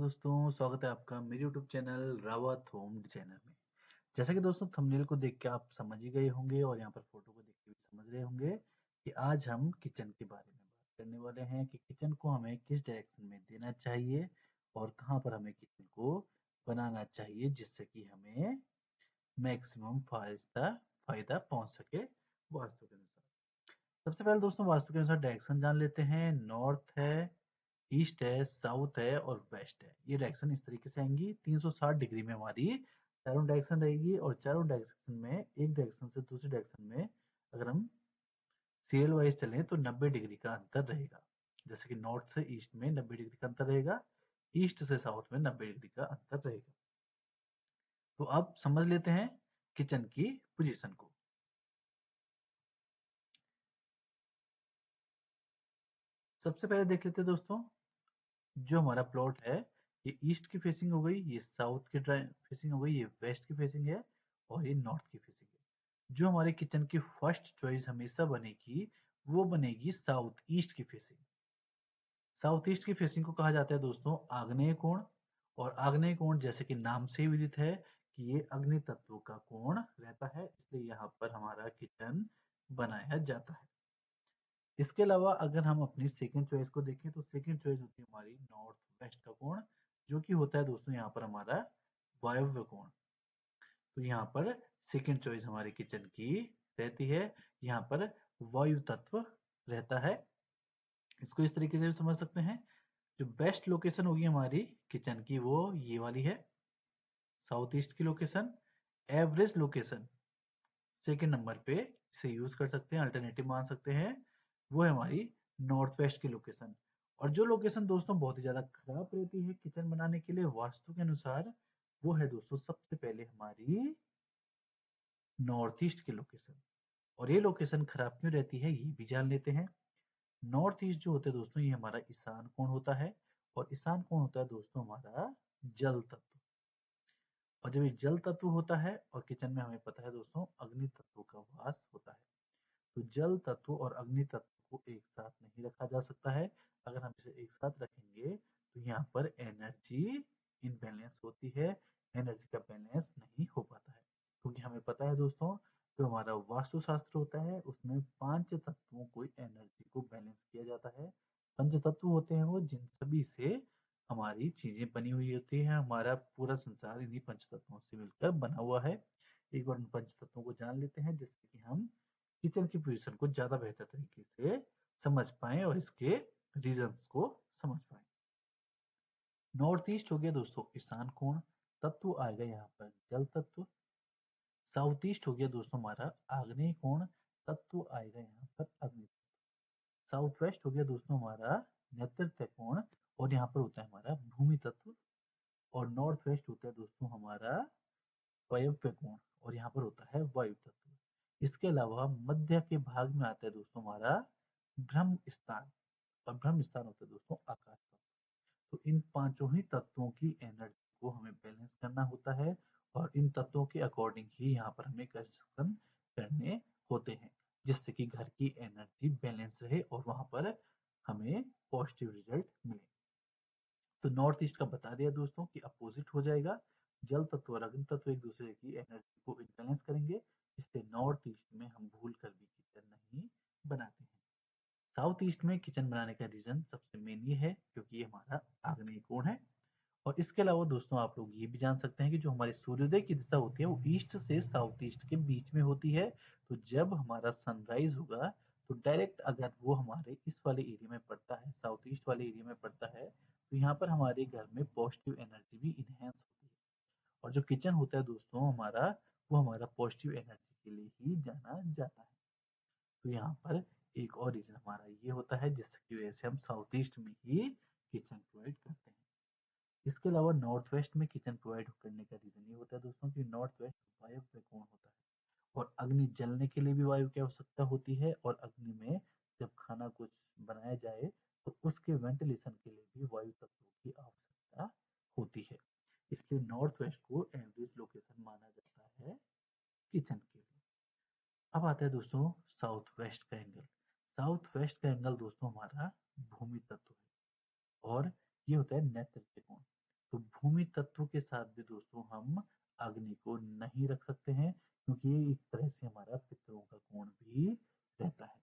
दोस्तों, स्वागत है आपका मेरे YouTube channel Rawat home designer में। जैसा कि दोस्तों थंबनेल को देख के आप समझ ही गए होंगे और यहाँ पर फोटो को देख के भी समझ रहे होंगे कि आज हम किचन के बारे में बात करने वाले हैं कि किचन को हमें किस डायरेक्शन में देना चाहिए और कहाँ पर हमें किचन को बनाना चाहिए जिससे कि हमें मैक्सिमम फायदा फायदा पहुंच सके वास्तु के अनुसार। सबसे पहले दोस्तों वास्तु के अनुसार डायरेक्शन जान लेते हैं। नॉर्थ है, ईस्ट है, साउथ है और वेस्ट है। ये डायरेक्शन इस तरीके से आएंगी। 360 डिग्री में हमारी चारों डायरेक्शन रहेगी और चारों डायरेक्शन में एक डायरेक्शन से दूसरी डायरेक्शन में अगर हम सीरियल वाइज चलें तो 90 डिग्री का अंतर रहेगा। जैसे कि नॉर्थ से ईस्ट में 90 डिग्री का अंतर रहेगा, ईस्ट से साउथ में 90 डिग्री का अंतर रहेगा। तो अब समझ लेते हैं किचन की पोजीशन को। सबसे पहले देख लेते हैं दोस्तों, जो हमारा प्लॉट है ये ईस्ट की फेसिंग हो गई, ये साउथ की फेसिंग हो गई, ये वेस्ट की फेसिंग है और ये नॉर्थ की फेसिंग है। जो हमारे किचन की फर्स्ट चॉइस हमेशा बनेगी वो बनेगी साउथ ईस्ट की फेसिंग। साउथ ईस्ट की फेसिंग को कहा जाता है दोस्तों आग्नेय कोण। और आग्नेय कोण जैसे कि नाम से ही विदित है कि ये अग्नि तत्व का कोण रहता है, इसलिए यहाँ पर हमारा किचन बनाया जाता है। इसके अलावा अगर हम अपनी सेकंड चॉइस को देखें तो सेकंड चॉइस होती है हमारी नॉर्थ वेस्ट का कोण, जो कि होता है दोस्तों यहाँ पर हमारा वायव्य कोण। तो यहाँ पर सेकंड चॉइस हमारी किचन की रहती है, यहाँ पर वायु तत्व रहता है। इसको इस तरीके से भी समझ सकते हैं। जो बेस्ट लोकेशन होगी हमारी किचन की वो ये वाली है, साउथ ईस्ट की location. Average location second number पे इसे यूज कर सकते हैं, अल्टरनेटिव मान सकते हैं, वो है हमारी नॉर्थ वेस्ट की लोकेशन। और जो लोकेशन दोस्तों बहुत ही ज्यादा खराब रहती है किचन बनाने के लिए वास्तु के अनुसार, वो है दोस्तों सबसे पहले हमारी नॉर्थ ईस्ट की लोकेशन। और ये लोकेशन खराब क्यों रहती है ये भी जान लेते हैं। नॉर्थ ईस्ट जो होता है दोस्तों ये हमारा ईशान कोण होता है और ईशान कोण होता है दोस्तों हमारा जल तत्व। और जब ये जल तत्व होता है और किचन में हमें पता है दोस्तों अग्नि तत्व का वास होता है, तो जल तत्व और अग्नि तत्व को एक साथ नहीं रखा जा सकता है। अगर हम इसे एक साथ रखेंगे तो यहाँ पर एनर्जी इनबैलेंस होती है, एनर्जी का बैलेंस नहीं हो पाता है। क्योंकि हमें पता है दोस्तों जो हमारा वास्तु शास्त्र होता है उसमें पांच तत्वों को एनर्जी को बैलेंस किया जाता है। पंच तत्व होते हैं वो जिन सभी से हमारी चीजें बनी हुई होती है, हमारा पूरा संसार इन्हीं पंच तत्वों से मिलकर बना हुआ है। एक बार उन पंच तत्वों को जान लेते हैं जिससे कि हम किचन की पोजीशन को ज्यादा बेहतर तरीके से समझ पाए और इसके रीजंस को समझ पाए। नॉर्थ ईस्ट हो गया दोस्तों ईशान कोण, तत्व आएगा यहाँ पर जल तत्व। साउथ ईस्ट हो गया दोस्तों हमारा आग्नेय कोण, तत्व आएगा यहाँ पर अग्नि। साउथ वेस्ट हो गया दोस्तों हमारा नेतृत्व कोण और यहाँ पर होता है हमारा भूमि तत्व। और नॉर्थ वेस्ट होता है दोस्तों हमारा वायव्य कोण और यहाँ पर होता है वायु तत्व। इसके अलावा मध्य के भाग में आता है दोस्तों हमारा ब्रह्म स्थान, और ब्रह्म स्थान होता है दोस्तों आकाश तत्व। तो इन पांचों ही तत्वों की एनर्जी को हमें बैलेंस करना होता है और इन तत्वों के अकॉर्डिंग ही यहाँ पर हमें कंस्ट्रक्शन करने होते हैं जिससे कि घर की एनर्जी बैलेंस रहे और वहां पर हमें पॉजिटिव रिजल्ट मिले। तो नॉर्थ ईस्ट का बता दिया दोस्तों कि अपोजिट हो जाएगा, जल तत्व और अग्नि तत्व एक दूसरे की एनर्जी को इम्बैलेंस करेंगे, इसलिए नॉर्थ ईस्ट में हम भूल कर भी किचन नहीं बनाते हैं। साउथ ईस्ट में किचन बनाने का रीजन सबसे मेन ये है क्योंकि ये हमारा आग्नेय कोण है। और इसके अलावा दोस्तों आप लोग ये भी जान सकते हैं कि जो हमारे सूर्योदय की दिशा होती है वो ईस्ट से साउथ ईस्ट के बीच में होती है। तो जब हमारा सनराइज होगा तो डायरेक्ट अगर वो हमारे इस वाले एरिया में पड़ता है, साउथ ईस्ट वाले एरिया में पड़ता है, तो यहाँ पर हमारे घर में पॉजिटिव एनर्जी भी इनहेंस होती है। और जो किचन होता है दोस्तों हमारा, वो हमारा पॉजिटिव एनर्जी के लिए ही जाना जाता है। तो यहाँ पर एक और रीजन हमारा ये होता है जिसकी वजह से हम साउथ ईस्ट में ही किचन प्रोवाइड करते हैं। इसके अलावा नॉर्थ वेस्ट में किचन प्रोवाइड करने का रीजन ये होता है दोस्तों कि नॉर्थ वेस्ट वायव्य कोण होता है और अग्नि जलने के लिए भी वायु की आवश्यकता होती है और अग्नि में जब खाना कुछ बनाया जाए तो उसके वेंटिलेशन के लिए भी वायु तत्वों की आवश्यकता होती है। इसलिए नॉर्थ वेस्ट को एवरेज लोकेशन माना जाता है किचन के लिए। अब आता है दोस्तों साउथ वेस्ट का एंगल। साउथ वेस्ट का एंगल दोस्तों हमारा भूमि तत्व है और ये होता है नेतृत्व कोण। तो भूमि तत्व के साथ भी दोस्तों हम अग्नि को नहीं रख सकते हैं, क्योंकि ये एक तरह से हमारा पितरों का कोण भी रहता है।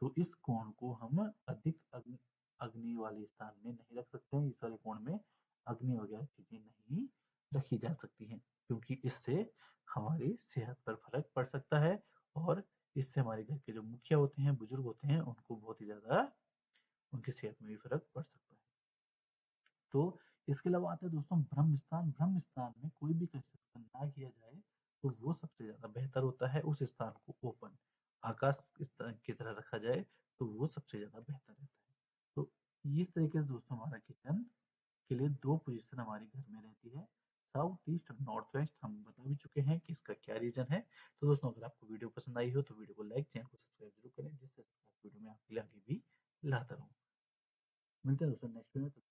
तो इस कोण को हम अधिक अग्नि अग्नि वाले स्थान में नहीं रख सकते हैं। इस वाले कोण में अग्नि वगैरह चीजें नहीं रखी जा सकती हैं, क्योंकि इससे हमारी सेहत पर फर्क पड़ सकता है, और इससे हमारे घर के जो मुखिया होते हैं, बुजुर्ग होते हैं, उनको बहुत ही ज्यादा उनकी सेहत में भी फर्क पड़ सकता है। तो इसके अलावा आता है दोस्तों ब्रह्म स्थान। ब्रह्म स्थान में कोई भी कंस्ट्रक्शन ना किया जाए तो वो सबसे ज्यादा बेहतर होता है। उस स्थान को ओपन आकाश की तरह रखा जाए तो वो सबसे ज्यादा बेहतर रहता है। तो इस तरीके से दोस्तों हमारा किचन के लिए दो पोजीशन हमारे घर में रहती है, साउथ ईस्ट और नॉर्थ वेस्ट। हम बता भी चुके हैं कि इसका क्या रीजन है। तो दोस्तों अगर आपको वीडियो पसंद आई हो तो वीडियो को लाइक, चैनल को सब्सक्राइब जरूर करें, जिससे वीडियो में आपके लिए आगे भी लाता रहूं। मिलते हैं दोस्तों नेक्स्ट वीडियो में।